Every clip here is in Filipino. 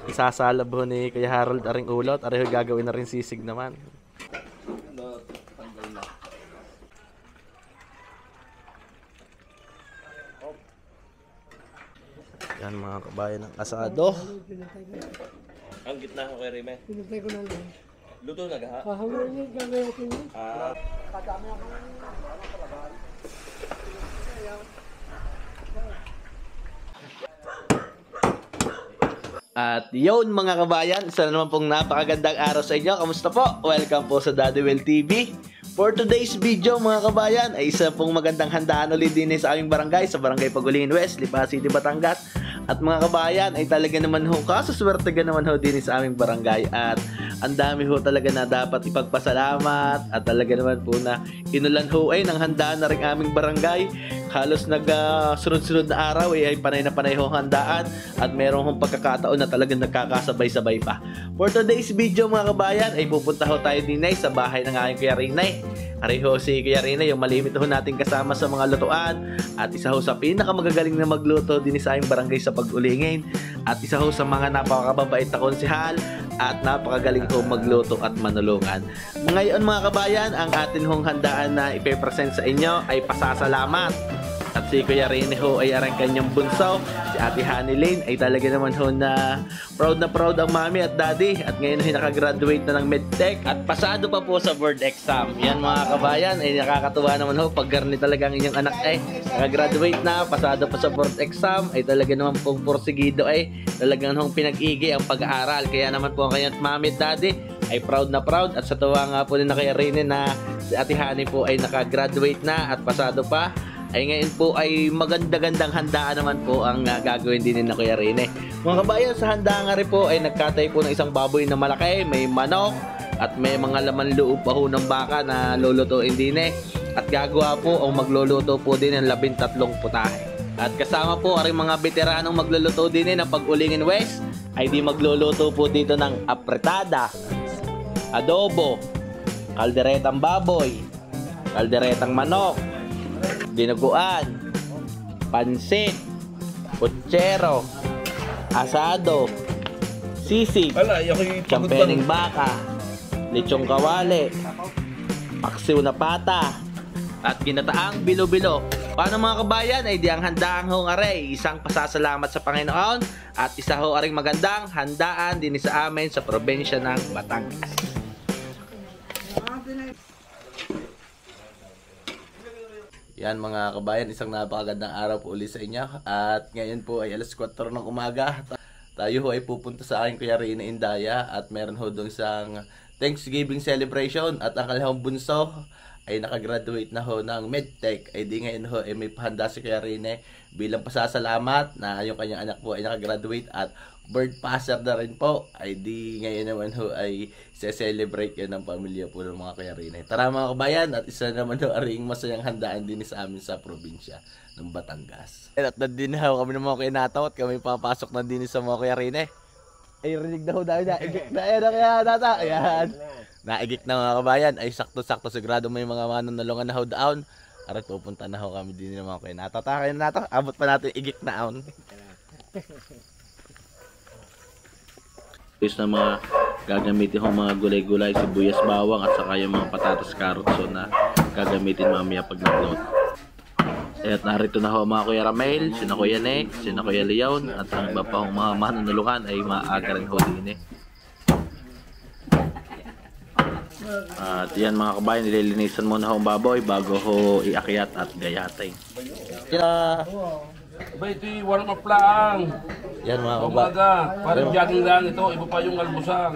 Isasalab ho ni Kuya Harold aring ulot. Areho gagawin na rin sisig naman. Yan mga kabayan ng asado. Ang gitna ko kay Rime. Pinintay ko na lang. Luto na gaha? Hanggang yun, gagawin ko yun. At yun mga kabayan, isa na naman pong napakagandang araw sa inyo. Kamusta po? Welcome po sa Daddy Well TV. For today's video mga kabayan, ay isa pong magandang handaan ulit din sa aming barangay, sa Barangay Pagulingin West, Lipa City, Batangas. At mga kabayan, ay talaga naman ho, kasuswerte ka naman ho din sa aming barangay. At ang dami ho talaga na dapat ipagpasalamat. At talaga naman po na inulan ho ay ng handaan na rin aming barangay. Halos sunod-sunod na araw ay panay na panay ho handaan. At merong hong pagkakataon na talagang nagkakasabay-sabay pa. For today's video mga kabayan, ay pupunta ho tayo din ay sa bahay ng aking Kuya Rinay. Areho si Kuya Rinay, yung malimit ho natin kasama sa mga lutuan. At isa ho sa pinakamagagaling na magluto din sa aming barangay sa Pag-Ulingin. At isa ho sa mga napakababait na konsehal at napakagaling ho magluto at manulungan. Ngayon mga kabayan, ang atin hong handaan na ipe-present sa inyo ay pasasalamat. At si Kuya Rinay ho ay arang kanyang bunso, si Ate Honey Lane, ay talaga naman ho na proud ang mami at daddy. At ngayon ay nakagraduate na ng medtech at pasado pa po sa board exam. Yan mga kabayan, ay nakakatuwa naman ho pag garni talaga ang inyong anak ay nakagraduate na, pasado pa sa board exam, ay talaga naman pong porsigido ay talagang hong pinag-igi ang pag-aaral. Kaya naman po ang kanyang mami at daddy ay proud at sa tuwa nga po na Kuya Rinay na si Ate Honey po ay nakagraduate na at pasado pa. Ay ngayon po ay maganda-gandang handaan naman po ang gagawin din ni Kuya Rinay. Mga kabayan, sa handaan nga rin po ay nagkatay po ng isang baboy na malaki, may manok at may mga laman loob pa ho ng baka na lulutuin din eh. At gagawa po o magluluto po din ng 13 putahe. At kasama po ang mga veteranong magluluto din ng Pag-Ulingin West ay di magluluto po dito ng apretada, adobo, kalderetang baboy, kalderetang manok, dinuguan, pansit, putsero, asado, sisig, champening baka, lechong kawali, paksiw na pata, at ginataang bilo-bilo. Paano mga kabayan, ay di ang handaang hong aray, isang pasasalamat sa Panginoon at isa ho aring magandang handaan din sa amin sa probinsya ng Batangas. Yan mga kabayan, isang napakagandang araw po ulit sa inyo. At ngayon po ay alas 4 ng umaga. Tayo ho ay pupunta sa aking Kuya Rinay Indaya. At meron ho doon isang Thanksgiving celebration. At ang kalahong bunso ay nakagraduate na ho ng medtech. Ay di ngayon ho ay may pahanda si Kuya Rinay bilang pasasalamat na yung kanyang anak po ay nakagraduate. At bird passer na rin po. Ay di ngayon naman ho ay celebrate yan ng pamilya po ng mga Kuya Rinay. Tara mga kabayan, at isa naman ho aring masayang handaan din sa amin sa probinsya ng Batangas. At nandun na ho kami ng mga kinataw at kami papasok na din sa mga Kuya Rinay. Ay rinig na ho dahil naigik na yan kaya nata. Ayan. Naigik na mga kabayan. Ay sakto-sakto sigurado may mga manunulungan na ho down. Arat pupunta na ho kami din ng mga kinataw. Taka kayo na nato. Abot pa natin igik na on. Is na mga gagamitin ko mga gulay-gulay, sibuyas, bawang at saka yung mga patatas, carrots so na gagamitin mamaya pag nag-load. At narito na ho mga Kuya Ramel, sina Kuya Nick, sina Kuya Leon at ang iba pa hong mga manunulungan ay maaga rin ho din eh. At yan mga kabayan, nililinisan muna ho ang baboy bago ho iakyat at gayatin. Kaya Ba ito'y warm up lang. yan mga kabayan. Umaga, parang jogging lang ito. Iba pa yung almusal.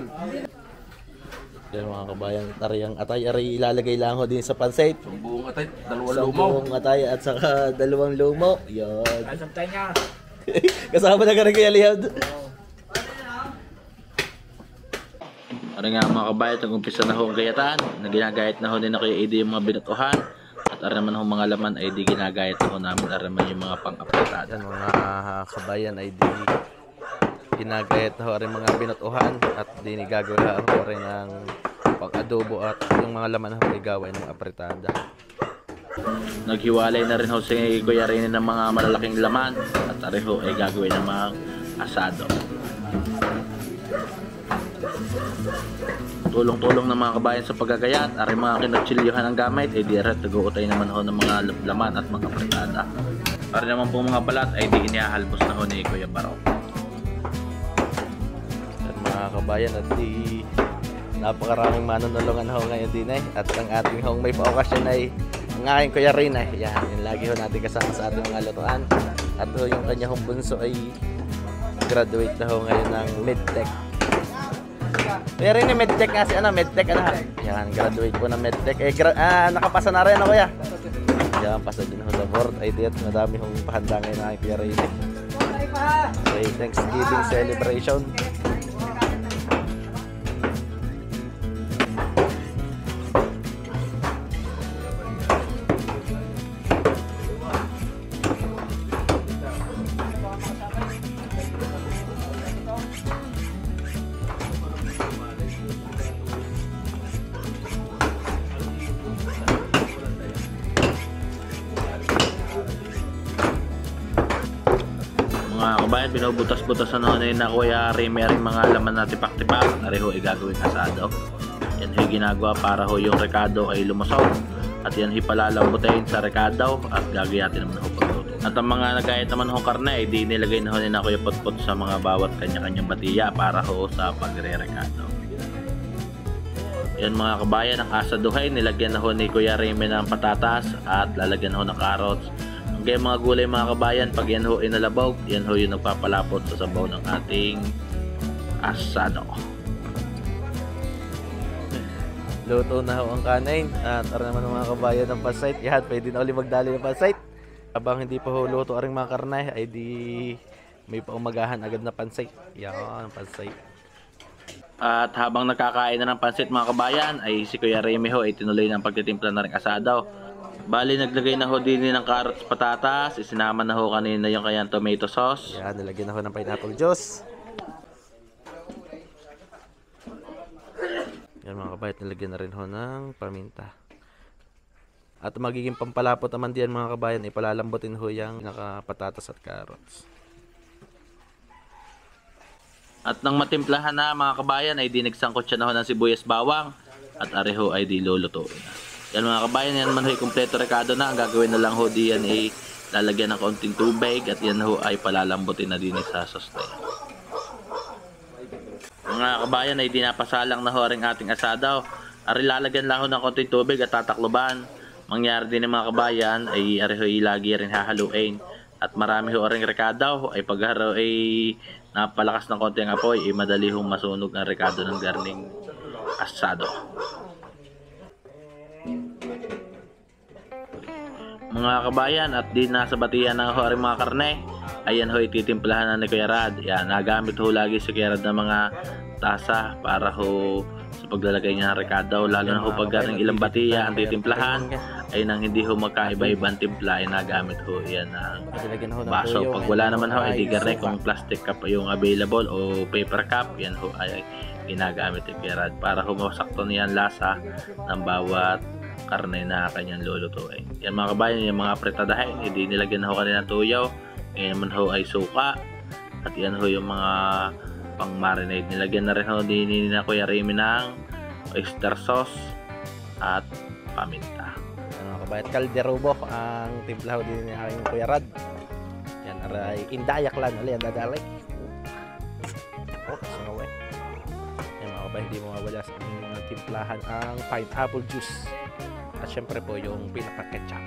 Yan mga kabayan, tariyang atay, ari ilalagay lang ho din sa pansit. Buong atay, dalawang Sa lumaw. buong atay at saka dalawang lumo. Yun. Kasama na ka rin Kuya Leon. Ano nga mga kabayan, nag-umpisa na ho ang gayatan. Ginagayat na ho din na Kuya Eddie yung mga binutuhan. At araman ho mga laman ay di ginagayat na ho namin araman yung mga pang-apretada. Yan mga kabayan ay di ginagayat na ho rin mga binutuhan. At di gagawin ho rin ng pang-adobo at yung mga laman ho ay gawin ng apretada. Naghiwalay na rin ho si Kuya Rinay ng mga malalaking laman. At areho ay gagawin ng mga asado. Tulong-tulong ng mga kabayan sa paggagayat, ari mga kinutsilyohan ng gamit, ay diret nag-uutay naman ho ng mga laman at mga fritada. Ari naman po mga balat ay di inihahalbos na ho ni Kuya Baro. At mga kabayan, at di napakaraming manunulungan ho ngayon din eh. At ang ating hong may paokasyon ay ang aking Kuya Rin eh. Yan, yung lagi ho natin kasama sa ating mga lutuan. At ho yung kanya hong bunso ay graduate na ho ngayon ng medtech. Kuya Rin, medtech nga si medtech Yan, graduate po ng medtech. Nakapasa na rin ako ya. Yan, pasa din ho sa board. Ay diyan, madami hong pahanda ngayon ng aking Kuya Rin eh. Okay, Thanksgiving celebration. Mga kabayan, binubutas-butas na na Kuya Remy rin mga laman na tipak-tipak. Ari ho ay gagawin asado. Yan ho ginagawa para ho yung rekado ay lumusog. At yan ho palalambutin sa rekado at gagayatin naman ho pagluto. At ang mga nagayat naman ho karne ay di nilagay na ho na Kuya Putput sa mga bawat kanya-kanyang batiya para ho sa pagre-rekado. Yan mga kabayan, ang asaduhay nilagyan na ho ni Kuya Remy ng patatas at lalagyan ho ng carrots. Kaya mga gulay mga kabayan, pag yan ho inalabog, yan ho yung nagpapalapot sa sabaw ng ating asado. Luto na ho ang kanin at ara naman mga kabayan ng pansait. Yan, pwede na ulit magdali ng pansait. Habang hindi pa ho luto aring mga karne, ay di may paumagahan agad na pansait. Yan, pansait. At habang nakakain na ng pansit mga kabayan, ay si Kuya Remy ho ay tinuloy ng pagtitimpla na rin asado. Bali, naglagay na ho din ng carrots, patatas. Isinama na ho kanina yung kanyang tomato sauce. Yan, nilagyan na ho ng pineapple juice. Yan mga kabayat, nilagyan na rin ho ng paminta. At magiging pampalapot naman diyan mga kabayan, ipalalambutin ho yung patatas at carrots. At nang matimplahan na mga kabayan, ay dinigsangkot siya na ho ng sibuyas bawang. At areho ay di lulutuin na. Yan mga kabayan, yan man ho ay kompleto rekado na. Ang gagawin na lang ho diyan ay lalagyan ng kaunting tubig at yan ho ay palalambutin na din sa sauce. Mga kabayan ay dinapasalang na ho rin ating asado. Ari lalagyan lang ho ng kaunting tubig at tatakloban. Mangyari din ng mga kabayan ay ari ho ay lagi rin hahaluin. At marami ho rin rekado ay pagharo ay napalakas ng konti ang apoy ay madali hong masunog ang rekado ng garning asado. Mga kabayan, at di nasa batiyan ng ho rin mga karne, ayan ho ititimplahan na ni Kuya Rad. Yan, nagamit ho lagi si Kuya Rad ng mga tasa para ho sa paglalagay niya ng rekado. Lalo na ho pag galing ilang batiya ang titimplahan, ay nang hindi ho magkaiba-ibang timpla ay nagamit ho yan ng baso. Pag wala naman ho, ay di garne kung plastic cup yung available o paper cup, yan ho ay ginagamit ni Kuya Rad para ho masakto niyan lasa ng bawat karne na kanyang lulutuin. Yan mga kabayan, yung mga pretadahin, hindi nilagyan na ho kanina ng tuyaw. Ngayon naman ho ay suka. At yan ho yung mga pang marinade. Nilagyan na rin ho din na Kuya Remy ng oyster sauce at paminta. Yan mga kabayan, kalderubo ang timpla ho din ni aking Kuya Rad. Yan aray indayak lang ulit ang dadalay. Oh, sumaway. Yan mga kabayan, hindi mawawala sa timplahan ang pineapple juice. At syempre po yung pinaka-ketchup.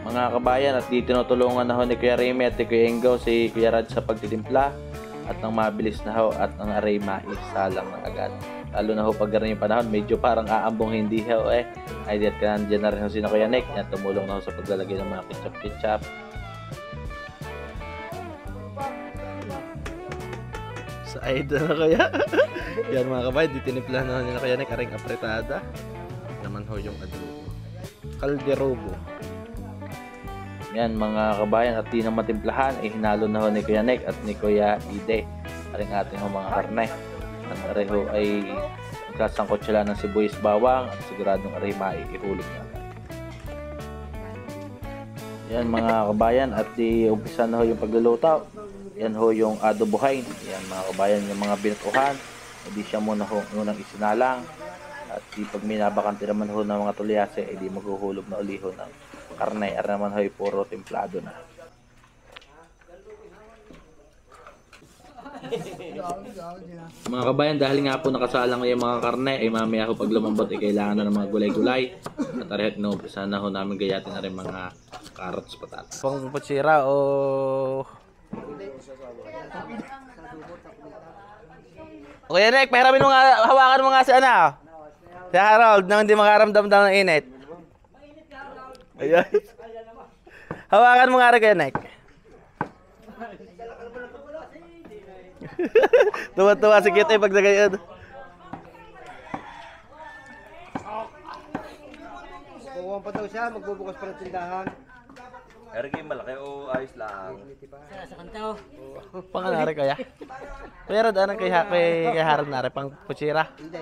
Mga kabayan, at di tinutulungan na ho ni Kuya Remy at ni Kuya Ingo si Kuya Rad sa pagtitimpla at nang mabilis na ho at ang aray maisalang ng agad. Lalo na ho pag ganun yung panahon, medyo parang aambong hindi ho ay diat ka nandiyan na rin ho si Kuya Nick at tumulong na ho sa paglalagay ng mga ketchup. Sa idol na kaya. Yan mga kabayan, di tinimplahan na ho ni Kuya Nick aring apretada naman ho yung adobo. kalderobo. Yan mga kabayan, at di na matimplahan ay hinalo na ho ni Kuya Nick at ni Kuya Ide aring ating mga karne. At areho ay sasangkot sila ng sibuyas bawang at siguradong areho maihulog na. Yan mga kabayan, at di umpisa na ho yung pagluluto. Yan ho yung adobohain. Yan mga kabayan, yung mga binutuhan, hindi siya muna ho unang isinalang. At di pag minabakante naman ho ng mga tulyase, ay di maghuhulog na uli ho ng karne. Ar naman ho ay puro templado na. Mga kabayan, dahil nga po nakasalang yung mga karne, ay mamaya ho pag lumambot ay kailangan na ng mga gulay-gulay. At arehot na umpisa na ho namin gayatin na rin mga carrots, patatas. Pang putsira o... Kuya Nick, pahiramin mo nga, hawakan mo nga si ano. Si Harold, nang hindi makaramdam daw ng init. Ayan. Hawakan mo nga rin, Kuya Nick. Tuwa-tuwa si Kit pag nagayon. Kukuha pa daw siya, magbubukas pa ng tindahan. Ergi malaki o ayos lang. Sa kanto. Panganari kaya. Pero daan kay Harold na rin pang putsira. Hindi.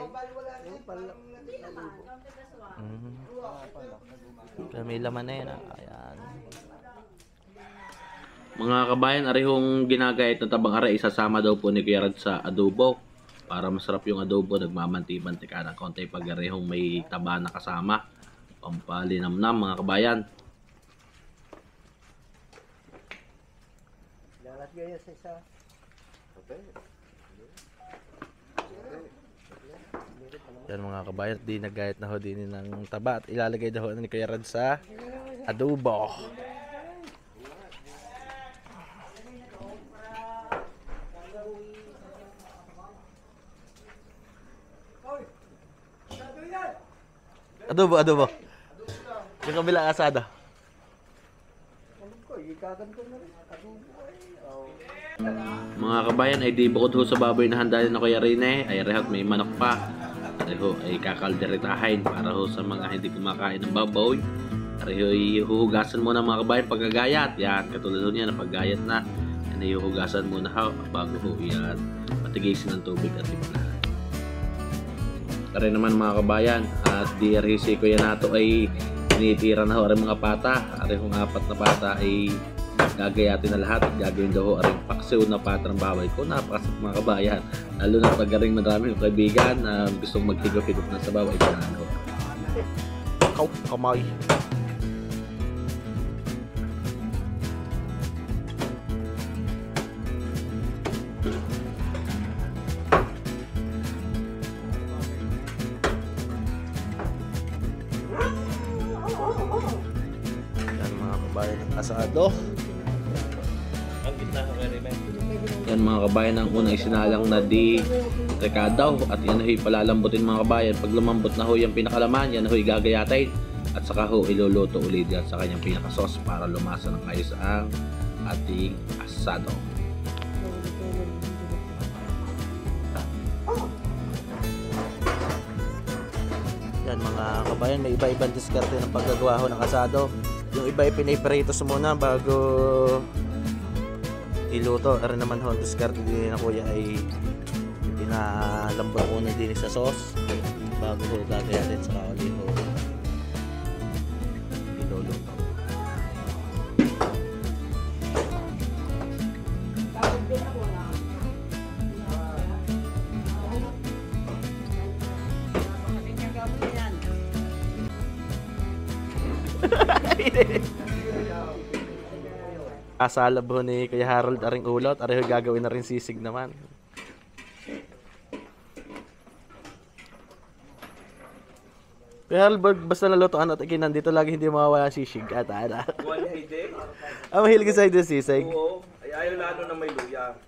May laman na yun. Ayan. Mga kabayan, arihong ginagayat na tabang aray, isasama daw po ni Kuya Rad sa adobo. Para masarap yung adobo, nagmamanti-mantika ng konti pag arihong may taba na kasama. Pampalinamnam mga kabayan. Lalat gaya sa isa. Yan mga kabayan, di nagayat na ho din ng taba at ilalagay daw ni Kuya Rad sa adobo. Adobo. Yung kabilang asada. Mga kabayan, ay di bukod ho sa baboy na handa na Kuya Rene, ay rehot may manok pa. Areho ay kakalderetahin para ho sa mga hindi kumakain ng baboy. Areho ay huhugasan muna mga kabayan pagkagayat. Yan, katulad ho niya na paggayat na. Yan ay huhugasan muna ho bago ho yan patigisin ng tubig at timplahan. Tara naman mga kabayan, at di arisi ko yan nato ay tinitira na ho rin mga pata. Arehong 4 na pata ay gagayatin na lahat at gagawin daw ho rin paksiw na pata ng baboy ko. Napakasap mga kabayan, lalo na pagaring maraming kaibigan na gustong maghigop-higop na sa baboy ko. Ikaw, kamay. Asado. Yan mga kabayan, ang unang isinalang na di rekadaw at yan ho'y palalambutin mga kabayan. Pag lumambot na ho yung pinakalaman, yan ho'y gagayatin at saka ho iluluto ulit yan sa kanyang pinakasos para lumasa ng ayos ang ating asado. Yan mga kabayan, may iba-ibang diskarte ng paggagawa ho ng asado. Yung iba ay piniprito muna bago iluto. Pero naman ho, diskarte din na kuya ay pinalambot muna din sa sauce bago ho gagayatin sa kauli ho iluluto. Asalab ho ni Kuya Harold aring ulot, areho gagawin na rin sisig naman. Kuya Harold, basta nalutoan at ikinan dito lagi hindi mawawala sisig at ana. Wala hindi. Mahilig ka sa ito sisig. Oo. Ay ayaw lalo na may luya.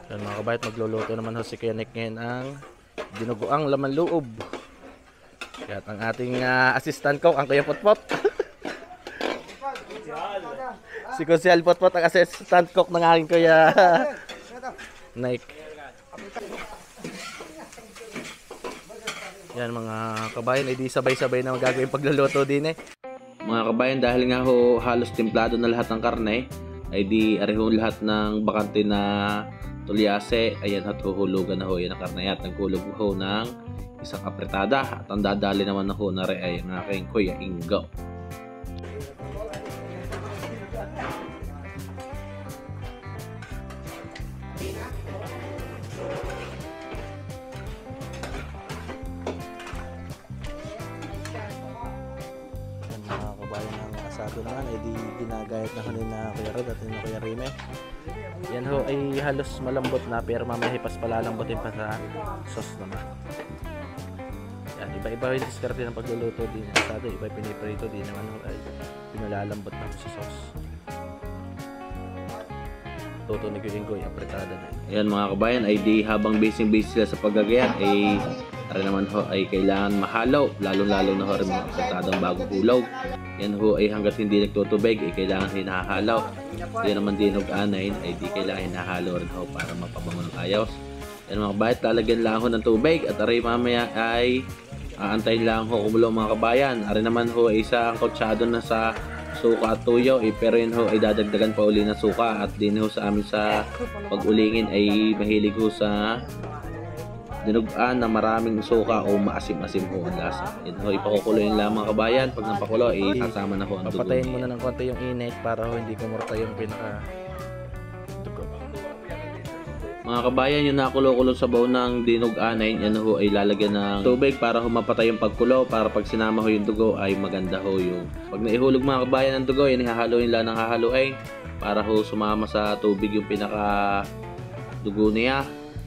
Yan mga kabayat, magluluto naman ho si Kuya Nick ngayon ang dinuguang laman loob. At ang ating assistant cook, ang Kuya Potpot. Si Kuya Potpot ang assistant cook ng aking Kuya Nike. Yan mga kabayan, ay di sabay-sabay na magagawin pagluluto din eh. Mga kabayan, dahil nga ho halos templado na lahat ng karne, ay di areho lahat ng bakante na tulyase. Ayan at huhulugan na ho yan ang karne at nagkulog ho ng isang apretada. At ang dadali naman na ho na rin ay ang aking Kuya Ingo. Mga kabayan ng asado naman ay di ginagayat na kanina Kuya Rod at ni Kuya Rime. Yan ho ay halos malambot na pero mamaya hipas palalambutin pa sa sauce naman. Yan, iba-iba yung diskarte ng pagluluto din ng asado, iba yung piniprito din naman ho ay pinalalambot na sa sauce. Tutunig yung Ingo, apretada na. Yan mga kabayan ay di habang busy sila sa paggagayat ay para naman ho ay kailangan mahalo, lalong-lalo na ho rin mga apretadang bagong hulog. Yan ho ay hanggat hindi nagtutubig ay kailangan hinahalaw. Yan naman dinog-anayin ay di kailangan hinahalo rin ho para mapabango ng ayos. Yan mga kabayan, lalagyan lang ho ng tubig at aray mamaya ay aantayin lang ho kumulo mga kabayan. Aray naman ho ay isang kautsado na sa suka at tuyo pero yun ho ay dadagdagan pa uli ng suka at din ho sa amin sa pag-ulingin ay mahilig ho sa dinugaan na maraming suka o maasim-asim ho ang lasa. Yan ho, ipakukuloyin lang mga kabayan. Pag napakulo, kasama na ho ang dugo. Papatayin muna ng konti yung init para ho hindi kumurta yung pinaka dugo. Mga kabayan, yung nakulo-kulo sa baw ng dinog-anay, yan ho ay lalagyan ng tubig para ho mapatay yung pagkulo, para pag sinama ho yung dugo ay maganda ho yung pag naihulog mga kabayan ng dugo, yan ihahaloin lang ng hahaluin para ho sumama sa tubig yung pinaka dugo niya.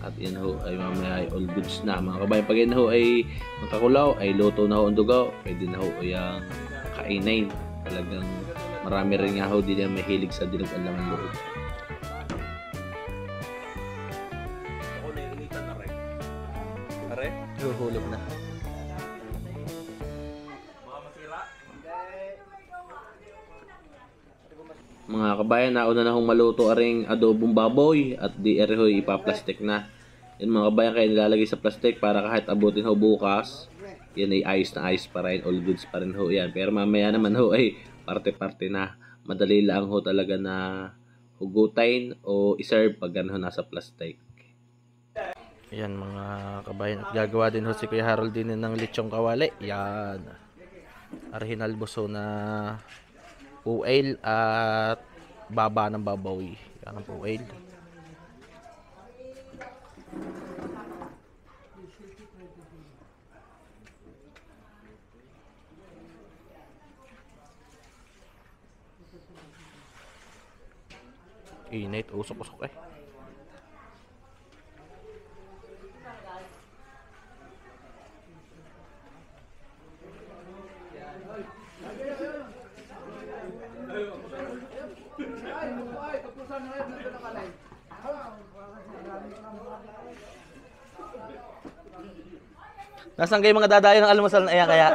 At yan ho ay mamaya ay all goods na mga kabayan. Pag yan ho ay magkakulaw ay luto na ho ang dugo, pwede na ho yung kainain. Talagang marami rin nga ho din yan mahilig sa dinog ang laman loob. Ako na initan na rin. Are? Huhulog na. Mga masira? Mga kabayan, nauna na hong maluto aring adobong baboy at di ho ipaplastic na. Yan mga kabayan, kaya nilalagay sa plastic para kahit abutin ho bukas, yan ay ayos na ayos pa rin, all goods pa rin ho yan. Pero mamaya naman ho ay parte-parte na. Madali lang ho talaga na hugutain o iserve pag gano'n nasa plastic. Yan mga kabayan, at gagawa din ho si Kuya Harold din ng lechong kawali. Yan. Original buso na uel at baba ng babawi. Yan ang uel. Init, usok-usok eh. Nasaan kayo mga dadayo ng almusal na iyan kaya?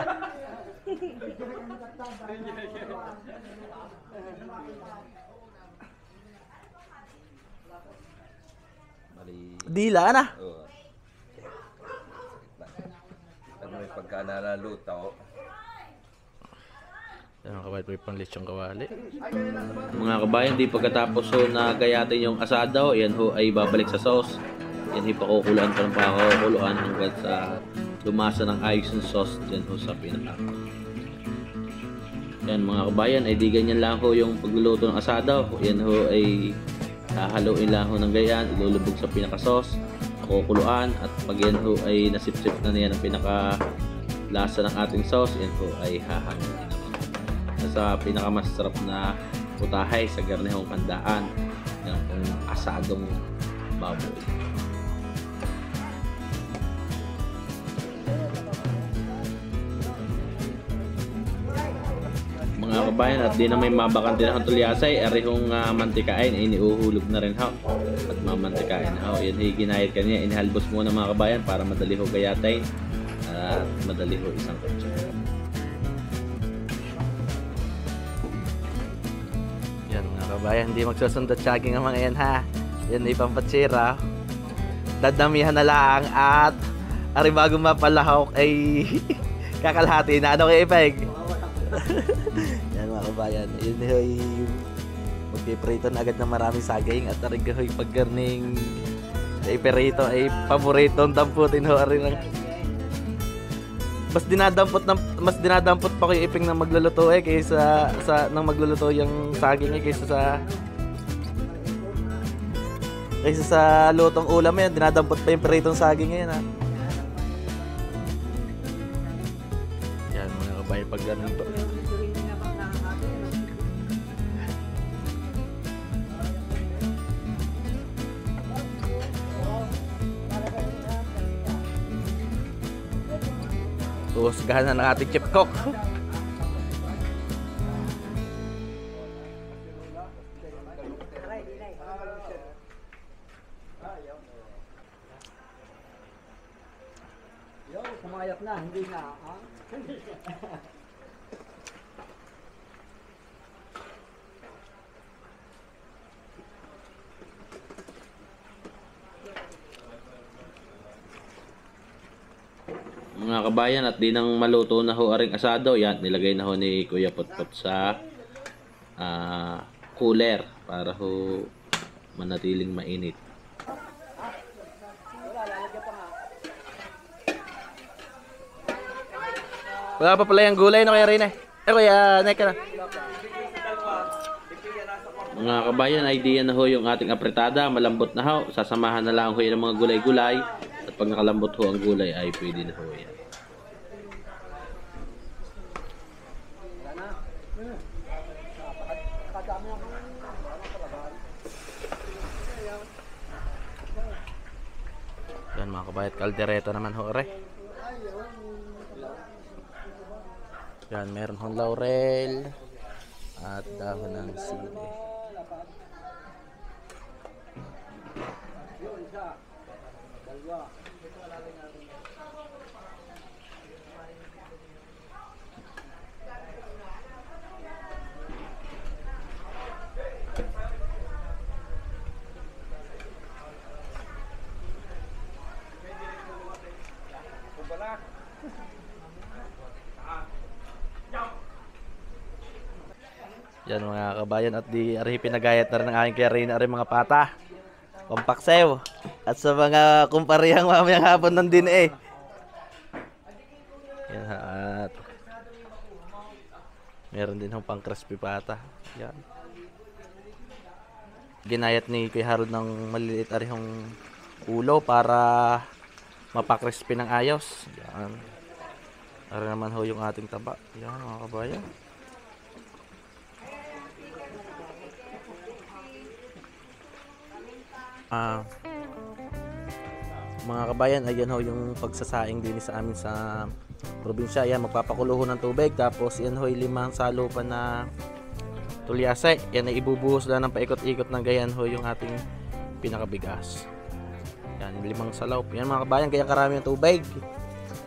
Dila na. Oo. Ano may pagka nalaluto? Yan mga kabayan, pang lechong kawali. Mga kabayan, di pagkatapos ho na gayatin yung asado, yan ho ay babalik sa sauce. Yan ay pakukuluan pa ng pakukuluan hanggang sa lumasa ng ayos ng sauce dyan ho sa pinaka. Yan mga kabayan, ay di ganyan lang ho yung pagluluto ng asado. Yan ho ay hahaluin lang ho ng ganyan, ilulubog sa pinaka sauce, pakukuluan, at pag yan ho ay nasip-sip na niyan ang pinaka lasa ng ating sauce, yan ho ay hahangin naman sa pinakamasarap na putahay sa garnehong handaan ng asadong baboy. Mga kabayan, at di na may mabakante na tulyasay, arihong mantikain ay iniuhulog na rin ho at mamantikain ho. Yan ay ginayat kanya, inihalbos muna mga kabayan para madali ho gayatay at madali ho isang kutsa. Yan mga kabayan, hindi magsusundot saging ang mga yan ha. Yan ay pampatsira. dadamihan na lang at ari bago mapalahok ay kakalhati na. Ano kay Ipeg? Yan mga kabayan, yun hoy magpiprito na agad ng maraming saging at ari hoy paggarning iperito ay paboritong damputin ho ari ng mas dinadampot pa ko yung Ipeng na magluluto kaysa nang magluluto yung saging kaysa sa lutong ulam yan, dinadampot pa yung peritong saging ngayon ha. Yan mga kabayan pag ganun to. Husgahan na ng ating chef cook. Kumayap na, hindi na. Mga kabayan, at di nang maluto na ho aring asado, yan nilagay na ho ni Kuya Potpot sa cooler para ho manatiling mainit. Wala pa pala yung gulay no Kuya Rene. Kuya Neka na. Mga kabayan, idea na ho yung ating apretada, malambot na ho. Sasamahan na lang ho yung mga gulay-gulay. At pag nakalambot ho ang gulay ay pwede na ho yan. Yan mga kabayan, kaldereta naman ho re. Yan, meron hong laurel at dahon ng sili. Yan mga kabayan, at di ari pinagayat na rin ng aking kaya rin ari mga pata, pampaksew, at sa mga kumparihang mamayang hapon ng din yan, at meron din hong pang crispy pata. Yan, ginayat ni Kuya Harold ng maliliit ari hong ulo para mapakrispy ng ayos. Yan, ari naman ho yung ating taba. Yan mga kabayan. Mga kabayan, ayan ho yung pagsasaing din sa amin sa probinsya. Ayan, magpapakulo ho ng tubig, tapos yan ho yung 5 salupan na tulyase. Yan ay ibubuhos lang ng paikot-ikot ng gayan ho yung ating pinakabigas. Yan, 5 salaw. Yan mga kabayan, kaya karami yung tubig.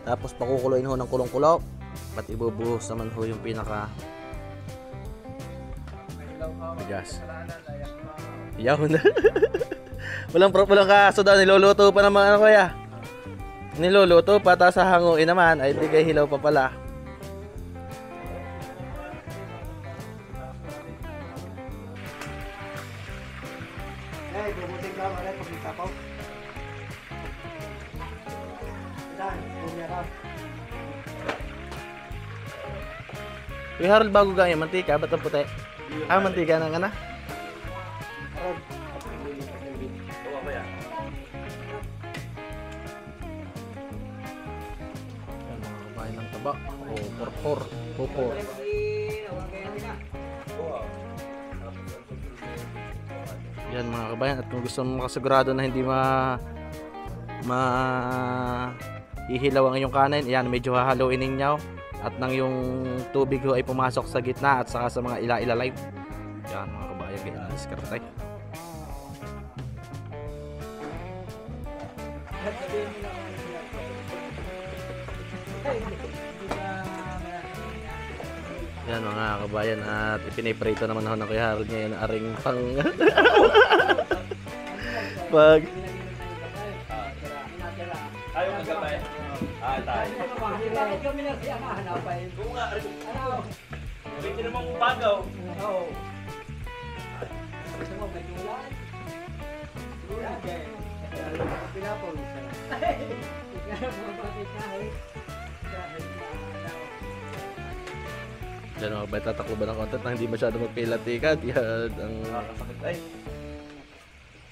Tapos pakukuloyin ho ng kulong-kulo, at ibubuhos naman ho yung pinaka bigas. Yawn. Walang kaso daw, niluluto pa naman ano kuya. Niluluto pa, tapos hahanguin naman, ay di kay hilaw pa pala. Bumuting ka ulit pag itapaw. Dan, bumya ka. Kuya Harold, bago gaya, mantika, ba't ang puti? Mantika ng ana? Popor. Yan mga kabayan, at kung gusto mo makasigurado na hindi ihilaw ang iyong kanin, yan, medyo hahaluin ninyo at nang yung tubig ho ay pumasok sa gitna at saka sa mga ila-ila live. Yan mga kabayan, ganyan ang diskarte. Yan mga kabayan, at ipiniprito naman ako ng Kuya Harold ngayon aring pang Ayaw ka gabay. Ah, tayo. Bakit kami na siya mahanapin? Oo nga, Ano? pwede namang bagaw. Oo. Gusto mo, may ulan? Ulan. Alam mo, pinapon. Kaya mo, bakit kahit? Diyan mga kabay, tatakbo ba ng content na hindi masyado magpilatikan? Yan ang Nakakasakit ay.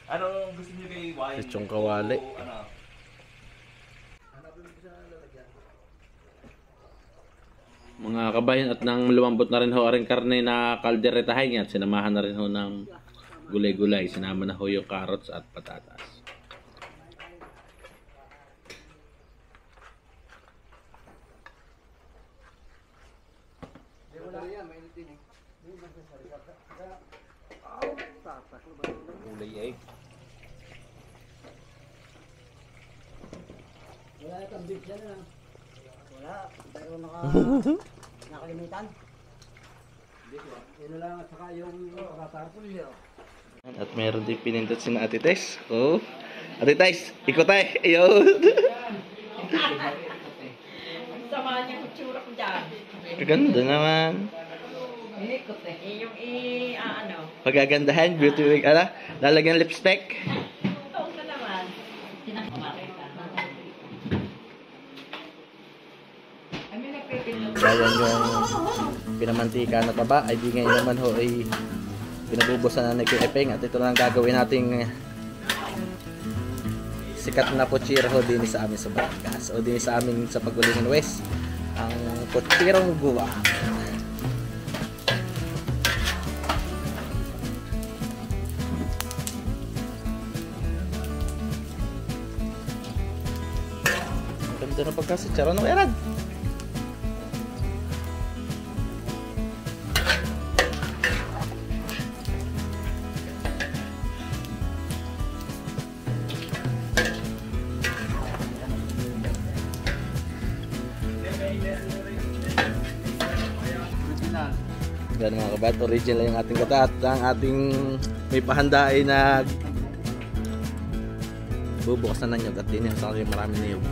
Anong gusto niyo kay wine? Lechong kawali. O, ano? mga kabayan, at nang lumambot na rin ho aring karne na kalderetahin at sinamahan na rin ho ng gulay-gulay. Sinama na ho yung carrots at patatas. Gulay ay. Wala itong beef dyan na. Wala. Pero nakalimitan. Yun lang at saka yung pagkasarpol niya. At meron din pinindot si Ate Tess. Oh. Ate Tess, ikot tayo. Ayun. Sama niya kutsura ko dyan. Kaganda naman. Inikot eh. Yung ano. Pagagandahan, beauty wig. Ala, lalagyan lipstick. Ito ka naman. Tinakamakay ka. Ay, may nagpipindot. Bayan yung pinamantika na taba. Ay di ngayon naman ho ay pinabubusan na nagkipeng. At ito lang gagawin nating sikat na pochiro ho din sa amin sa Batangas. O din sa amin sa Pagulungan West. Ang pochirong guwa. Ganda na pagkasitsara ng erad. Yan mga kabat, original yung ating kata at ang ating may pahanda ay nag bubukas na nanyog at din yung sa marami niyog.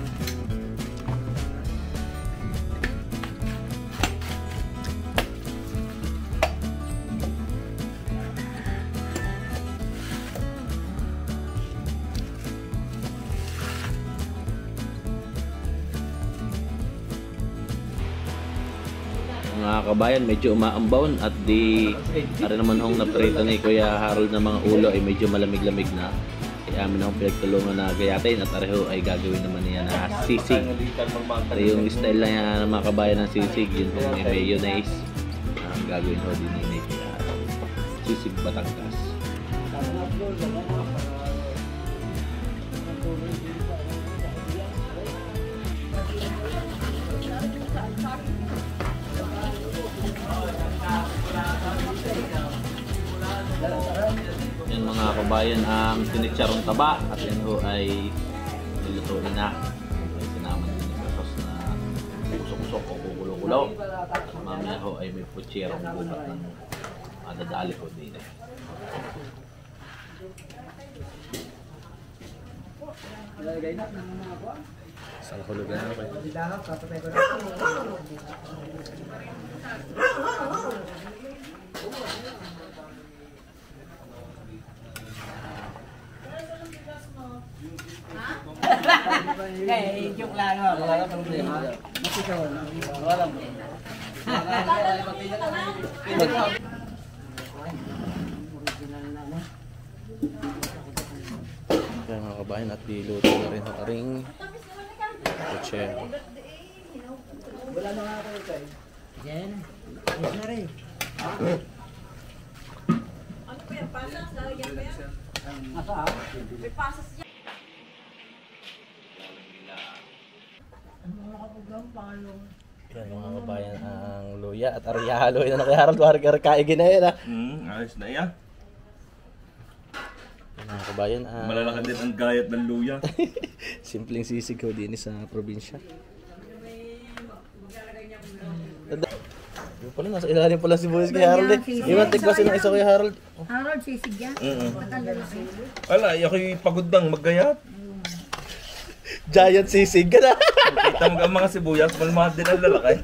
Mga kabayan, medyo umaambawn at di ari naman hong naprito ni Kuya Harold ng mga ulo ay medyo malamig-lamig na. Kaya amin akong pinagtulungan na gayatin at areho ay gagawin naman niya na sisig. Ari yung style lang yan ng mga kabayan ng sisig, yun kung may mayonnaise ang gagawin ho din ni Kuya Harold. Sisig Batangas. Yan mga kabayan ang tinitsarong taba at yan ho ay nilutuin na. Ay sinama din sa sauce na usok-usok o kukulo-kulo. Mamaya ho ay may putsirong gubat ng madadali ko din. Sa hulugan na ba? Dahap, papatay ko na. Eh, joke lang. Wala problema. Matikaw. Wala mo. Kaya mga kabayan at diluto na rin ang aring putsero. Wala na nga ako ito eh. Yan. Ayos na rin. Ano pa yan? Pasas? Lalagyan pa yan? Nasa May pasas yan. Yan mga kabayan ang luya at arihalo na nakiharap warga kaigin na yan. Ayos na yan. Yan mga kabayan ang Malalakan din ang gayat ng luya. simpleng sisig ko din sa probinsya. Yung pala, nasa ilalim pala si Boys kay Harold eh. Iwan tigbasin ng isa kay Harold. Harold, sisig yan. Wala, ako'y pagod bang maggayat. Giant sisig ka na. Kita mo ang mga sibuyas, malmahal din ang lalaki.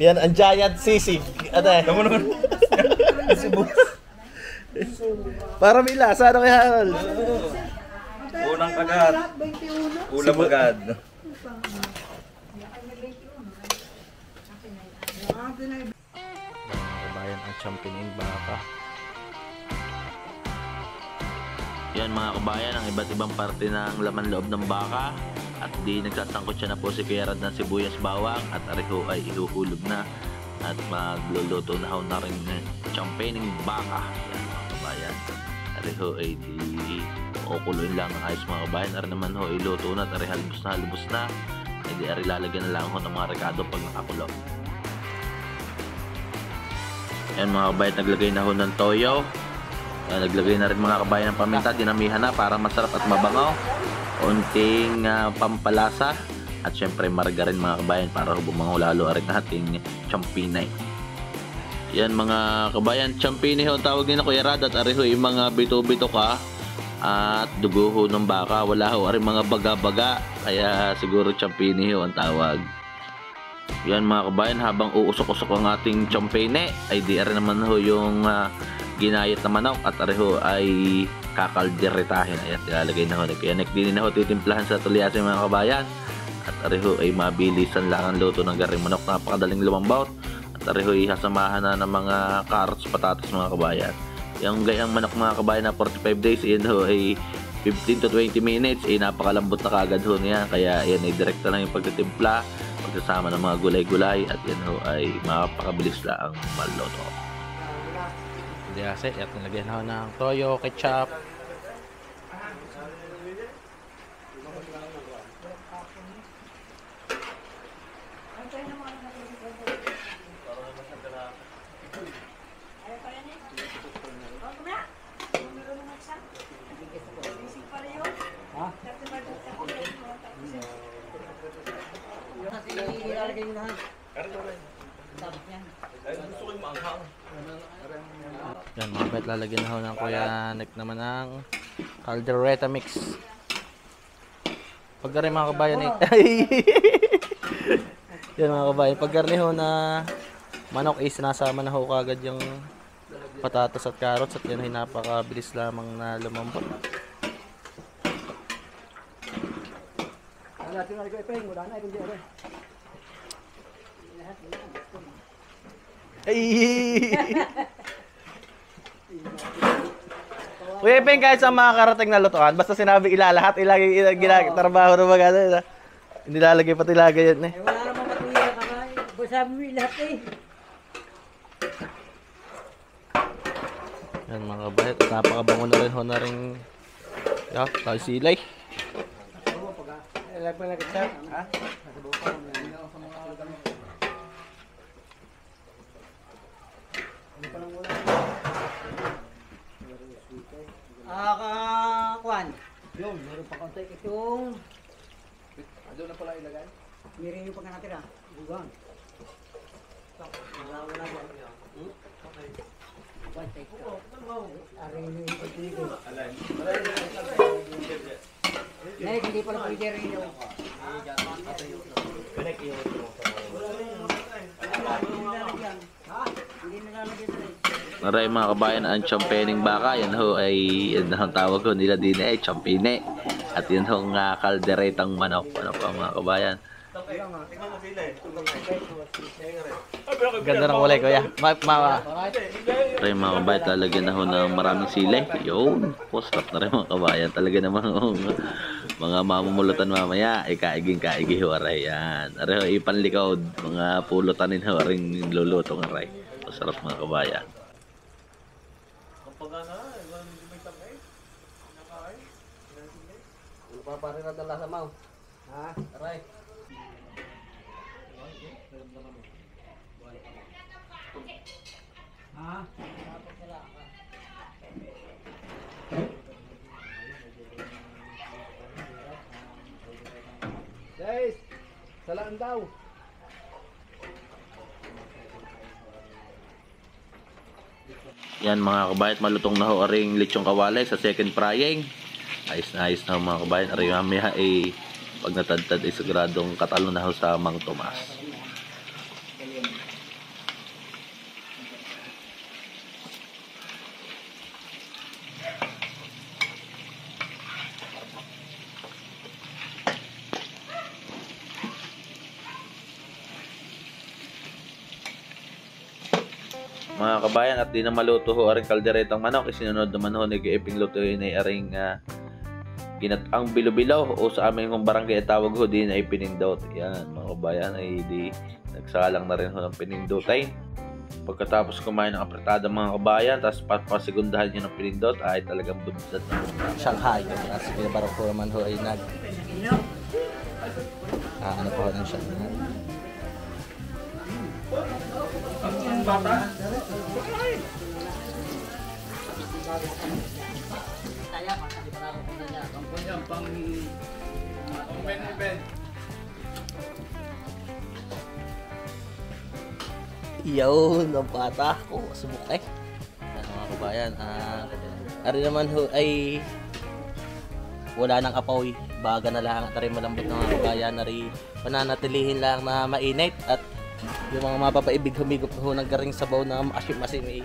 Yan ang giant sisig. Ate. Tama naman. Sibuyas. Para may lasa, ano kaya Harold? Unang kagat. Ulam agad. Kabayan ang championing baka. Yan mga kabayan, ang iba't ibang parte ng laman loob ng baka. At di nagsasangkot siya na po si Kuya Rad ng sibuyas bawang. At ariho ay ihuhulog na. At magluluto na ho na rin championing baka. Yan mga kabayan. Ariho ay di kukuloyin lang ng ayos mga kabayan. Ari naman ho iluto na at ari halubos na. Hindi ari lalagyan na lang ho ng mga rekado pag nakakulo. Yan mga kabayan, naglagay na ho ng toyo. Naglagay na rin mga kabayan ng paminta, dinamihan na para masarap at mabangaw. Unting pampalasa at syempre margarin mga kabayan para bumangaw lalo rin ating champinay. Yan mga kabayan, champinay ho ang tawag nila Kuya Rad at ariho yung mga bito-bito ka at dugo ho ng baka. Wala ho rin mga baga-baga kaya siguro champinay ho ang tawag. Yan mga kabayan, habang uusok-usok ang ating champine ay di rin naman ho yung ginayat na manok at areho ay kakalderetahin. Ayan, ilalagay na ho. Kaya din na ho titimplahan sa tulyasin mga kabayan. At areho ay mabilisan lang ang luto ng garing manok. Napakadaling lumambot. At areho ay sasamahan na ng mga carrots, patatas mga kabayan. Yung gayang manok mga kabayan na 45 days, yan ho ay 15 to 20 minutes. Ay napakalambot na kagad ho niya. Kaya yan ay direkta lang yung pagtitimpla. Pagsasama ng mga gulay-gulay. At yan ho ay mapakabilis lang ang maluto. Hindi kasi, at nilagyan ako ng toyo, ketchup. Yan mga bet, lalagyan na ho ng Kuya Nick naman ng caldereta mix. Pagka rin mga kabayan yan mga kabayan, pagka rin ho na manok is nasama na ho kagad yung patatas at carrots at yan ay napakabilis lamang na lumambot. Kuya Ipeng, kahit sa mga karating na lutuan, basta sinabi ilalahat, ilagay trabaho na magana. Hindi lalagay pati lagay yan eh. Wala naman matuya ka ba? Basabi mo lahat eh. Yan mga kabayat, napakabango na rin ho na rin tayo silay. Alam pa lang kita. Ha? Kuan. Yung, meron pa konti itong. Ano na pala ilagay? Mirin yung pagkakatira. Bugang. Wala yan. Okay. Bantay ko. Aring yung pagkakatira. Alay. Nay, hindi pala pwede rin yung. Pinek yung. Hindi nalalagyan rin. Naray mga kabayan, ang championing baka, yan ho ay, yan ang tawag ho nila din ay champine. At yan ho nga kalderetang manok. Ano pa mga kabayan? Ganda ng kulay kuya. Naray mga kabayan, talagyan na ho ng maraming sili. Yun, sarap na rin mga kabayan. Talaga naman mga mamumulutan mamaya, kaiging-kaigi ho aray. Yan. Aray ho, ipanlikod. Mga pulutanin ho aring lulutong aray. Masarap mga kabayan. Paparin na dala sa mau. Ha? Aray. Ha? Guys, salaan daw. Yan mga kabayat, malutong na ho aring lechong kawalay sa second frying. Ayos na mga kabayan. Aray mamaya ay pag natadtad ay siguradong katalo na ho sa Mang Tomas. Mga kabayan, at di na maluto ho aring kalderetang manok. Isinunod naman ho nag-iiping lutuin ay aring ginatang bilo-bilaw o sa aming hong barangay tawag ho din ay pinindot. Yan mga kabayan, ay di nagsalang na rin ho ng pinindotay. Pagkatapos kumain ng apretada mga kabayan, tapos papasigundahan nyo ng pinindot ay talagang bumsat na Shanghai. Kasi pinabarok ko naman ho ay ano po ng Shanghai. Yun, ang bata ko, subok eh. Yan mga kabayan, ari naman ho ay wala nang apoy, baga na lang at ari malambot na mga kabayan, ari pananatilihin lang na mainit at yung mga mapapaibig humigop ho ng garing sabaw na maasim-asim eh.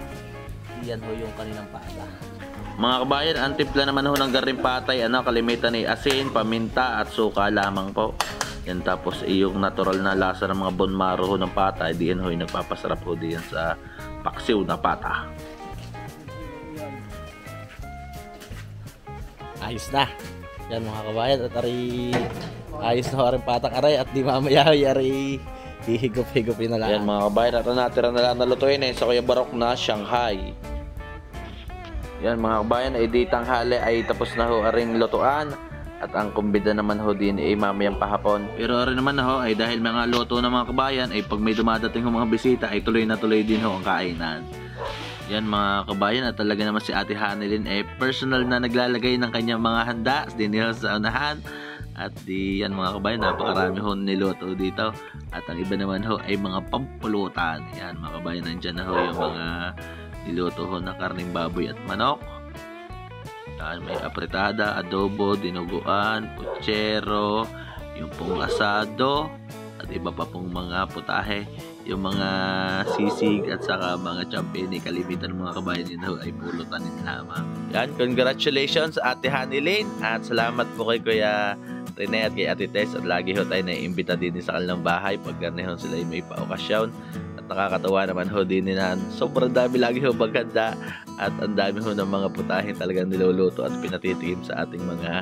Yan ho yung kanilang pata. mga kabayan. Ang timpla naman ho ng garing patay, kalimitan ay asin, paminta at suka lamang po. Yan, tapos yung natural na lasa ng mga bone marrow ho ng pata, diyan ho yung nagpapasarap ho diyan sa paksiw na pata. Ayos na. Yan mga kabayan, at ari ayos na rin patang aray at di mamaya ari hihigop-higopin na lang. Yan mga kabayan, at natira na lang nalutuin sa Kuya Barok na Shanghai. Yan mga kabayan, ay di tanghali ay tapos na ho aring lutuan. At ang kumbida naman ho din ay mamayang pahapon. Pero rin naman ho ay dahil mga luto ng mga kabayan ay pag may dumadating ho mga bisita ay tuloy na tuloy din ho ang kainan. Yan mga kabayan, at talaga naman si Ate Hanilyn ay personal na naglalagay ng kanyang mga handa din ho sa unahan. At di yan mga kabayan, napakarami ho niluto dito. At ang iba naman ho ay mga pampulutan. Yan mga kabayan, nandyan na ho yung mga niluto ho na karning baboy at manok. May apretada, adobo, dinuguan, putsero, yung pong asado, at iba pa pong mga putahe, yung mga sisig at saka mga champene. Kalimitan ng mga kabayan nito ay pulutan din lamang. Yan, congratulations Ate Hanilyn, at salamat po kay Kuya Rene at kay Ate Tess, at lagi ho tayo naiimbita din sa kanilang bahay pag ganun sila may pa-okasyon. Nakakatawa naman ho din na sobrang dami lagi ho maganda, at ang dami ho ng mga putahe talagang niluluto at pinatitikim sa ating mga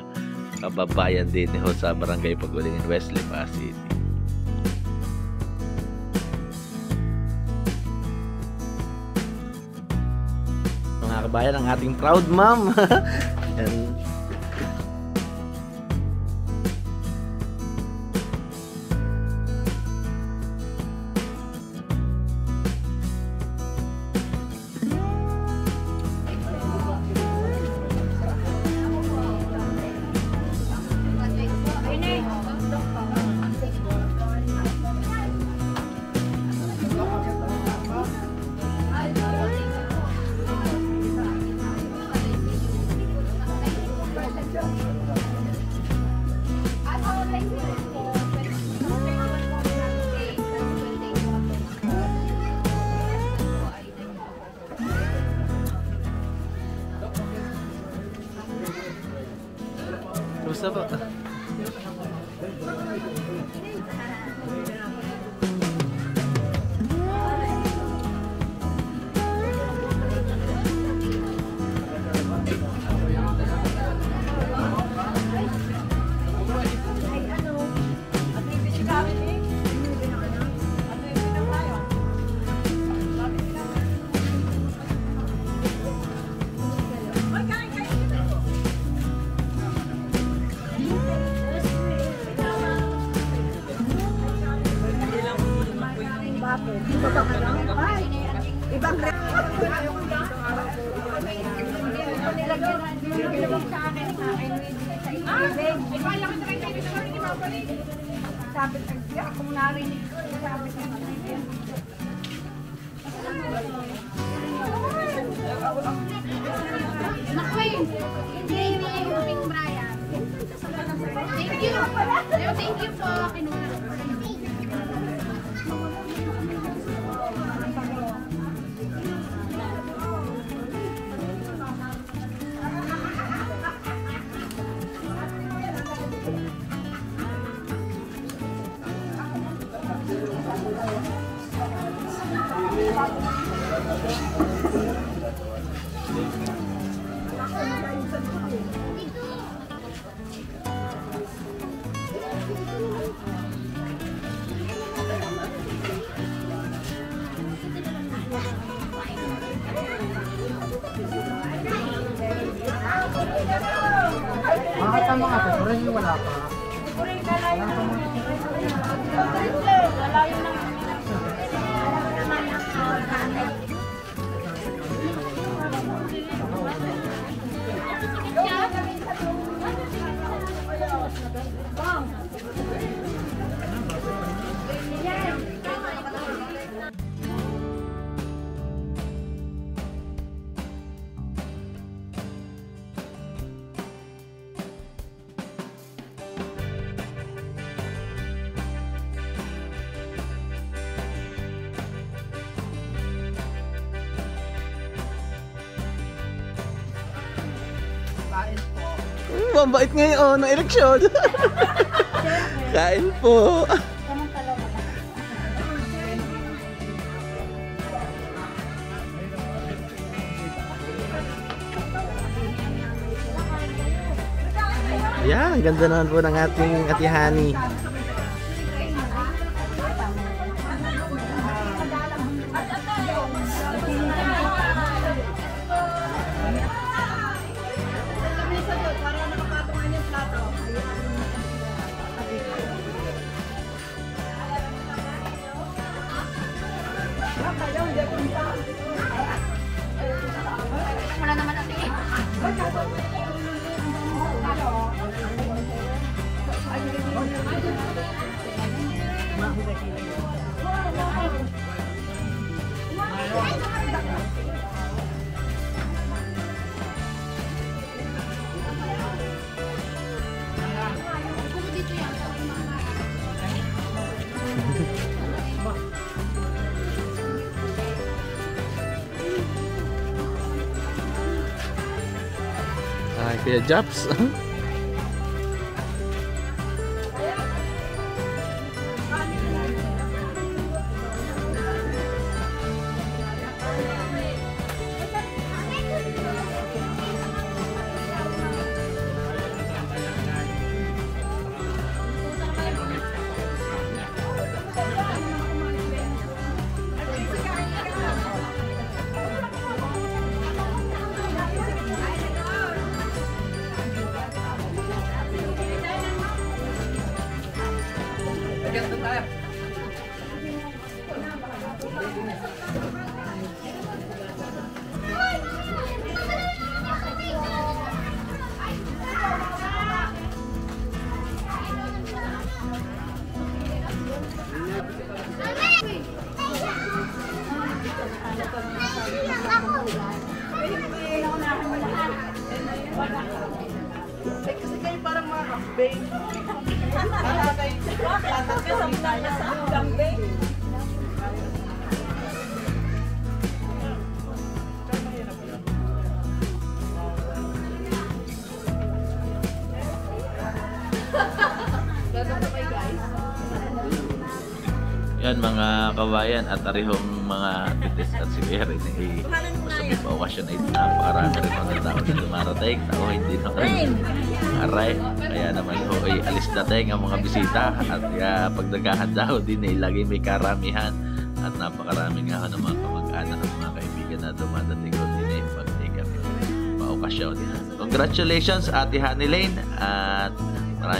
kababayan din ho sa Barangay Pagulingin, West Lipa City. Mga kabayan, ang ating proud mom. Yan. Gusto po. Ibang sabi kung narinig ko, sabi ko Naku, hindi yung Brian. thank you po. Kinuha. Makatama ka, pero hindi wala pa. Mabait ngayon ng eleksyon. Kain po. Ayan, ganda naman po ng ating Ate Hani. Wala naman natin eh. Ay, Kuya Japs. Kasi kayo parang mga kambing. Lahat ka sa muna sa kambing. Yan mga kabayan at arihong mga titis at si Kuya rin ay sa may okasyon ay napakarami rin mga tao na dumarating. Tao hindi na rin aray. Kaya naman ho ay alis na tayo ang mga bisita at pag naghahanda ho din ay lagi may karamihan at napakarami nga ho ng mga kamag-anak at mga kaibigan na dumadating ho din ay pag-take kami pa-okasyon. Congratulations Ate Honey Lane at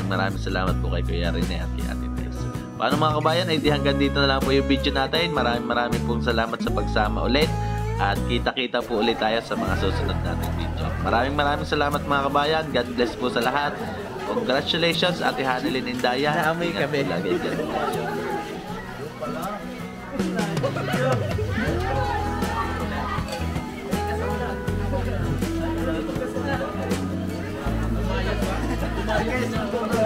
maraming salamat po kay Kuya Rene at kay Ate Tess. Paano mga kabayan, ay di hanggang dito na lang po yung video natin. Maraming pong salamat sa pagsama ulit. At kita-kita po ulit tayo sa mga susunod nating video. Maraming salamat mga kabayan. God bless po sa lahat. Congratulations Ate Hanilin Indaya. Naamoy kami. Lagi dyan. Yes,